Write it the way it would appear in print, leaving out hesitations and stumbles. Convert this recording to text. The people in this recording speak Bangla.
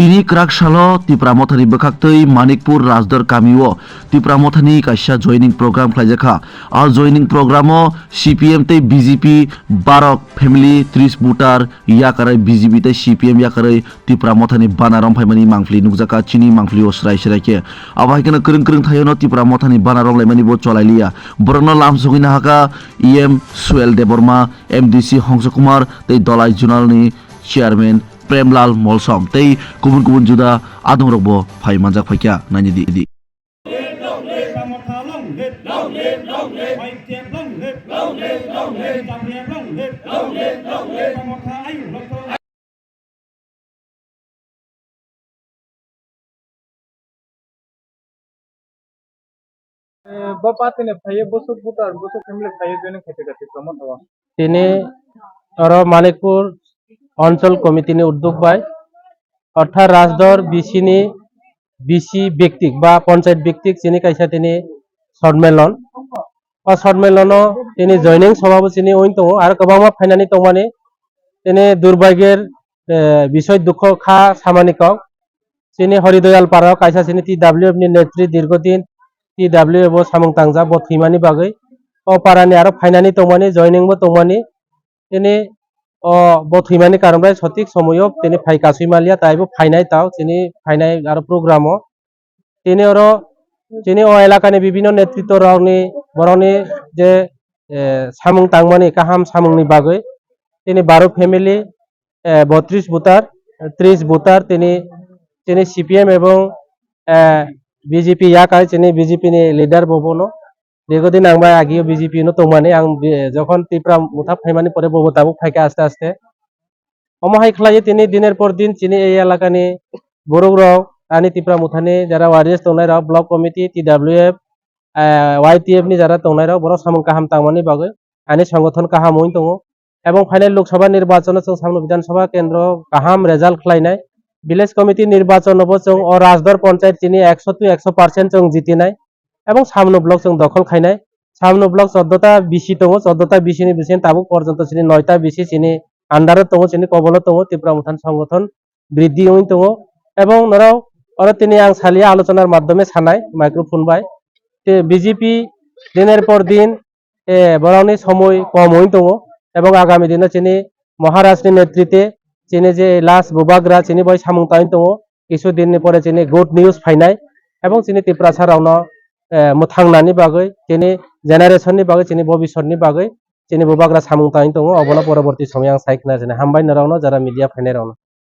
Tini krak salo Tipra Mothani bwkhaktwi Manikpur Rajdor Kamio Tipra Mothani kaisa joining program khlaijaka. Ar joining programo CPM tei BJP Barok family 30 voter yakarai BJP tei CPM yakarai Tipra Mothani banarom phaimani mangfli nukjaka chini mangfli o srai sraike. Abaikena krung krung thayono Tipra Mothani banarong laimani bo cholailia. Borno lamsogina haka EM Suel Deborma MDC Hongso Kumar tei Dolai Junalni chairman Premlal Molsom tei kubun juda adong rokbo phai manjak phaikya nani di Bapak ini saya busuk putar busuk family saya joining খেতে গেছে প্রমোদ হওয়া তিনি মানিকপুর অঞ্চল কমিটি উদ্যোগ পাই অর্থাৎ রাজদর বিসি ব্যক্তিক বা পঞ্চায়েত ব্যক্তিক চিনি কাইসা তিনি সম্মেলন তিনি জয়নিং সভাপতি চিনি ওই দङ আর गोबां फाइनानि दंमानि তিনি দুর্ভাগ্যের বিষয় দুঃখ খা সামানিকক চিনি হরিদয়াল পাড়া কাইসা চিনি TWF नि নেত্রী দীর্ঘদিন TWF সামং তাংজা বথিমানি বাগৈ ও পারানি আর ফাইনানি দंमानि জয়নিংबो दंमानि তিনি বথিমানি কারণে সঠিক সময়ও তিনি ফাই কাসুইমালিয়া তাইবো ফাইনাই তাও তিনি ফাইনাই আর প্রোগ্রামও তিনি ও এলাকানি বিভিন্ন নেতৃত্ব রংনি বরনি যে সামং তাংমানি কাহাম সামংনি বাগৈ তিনি 12 ফ্যামিলি 32 ভোটার 30 ভোটার তিনি CPM এবং BJP ইয়াকাই তিনি BJP ni লিডার ববনো দীর্ঘদিন আংবা আগিও BJP নো দंमानि आं যখন ত্রিপুরা মুথা ফাইমানি পরে ববতাবো ফাইকা আস্তে আস্তে অমহাই খলায়ে তিনি দিনের পর দিন চিনি এই এলাকানি বড়গ্রাও আনি ত্রিপুরা মুথানি যারা ওয়ারিয়াস দंनायराव block committee TWF YTF ni যারা दंनायराव বড় সামং কাহাম তাংমানি বাগৈ আনি সংগঠন কাহাম ওই দङ এবং ফাইনাল লোকসভা নির্বাচন जों सामनो विधानसभा केंद्र काहाम रेजाल्ट खलायनाय ভিলেজ কমিটি নির্বাচনবো जों ও রাজদর পঞ্চায়েত চিনি 100% जों জিতিনাय এবং সামনো ব্লক जों দখল খাইনাय সামনো ব্লক 14টা বিসি দङ 14টা বিসি नि বিসি তাবুক পর্যন্ত চিনি 9টা বিসি চিনি আন্ডারে দङ চিনি কবল দङ ত্রিপুরা মুথান সংগঠন বৃদ্ধি ওই দङ এবং নরাও ওরা তিনি আং সালিয়া আলোচনার মাধ্যমে সানায় মাইক্রোফোন বাই বিজেপি দিনের পর দিন বরাউনি সময় কম ওই দङ এবং আগামী দিনে চিনি মহারাষ্ট্রের নেতৃত্বে চিনি যে লাস্ট বুবাগ্রা চিনি বই সামং তাই দङ কিছুদিন পরে চিনি গুড নিউজ ফাইনায় এবং চিনি ত্রিপুরা সারাউনো थांनायनि बागै चिनि जेनारेशननि बागै चिनि भबिष्यतनि बागै चिनि बुबाग्रा सामं ताई दङ अबला परवर्ती समय आं साइकना जने हामबाय नरावनो जारा मीडिया फाइनाय रावनो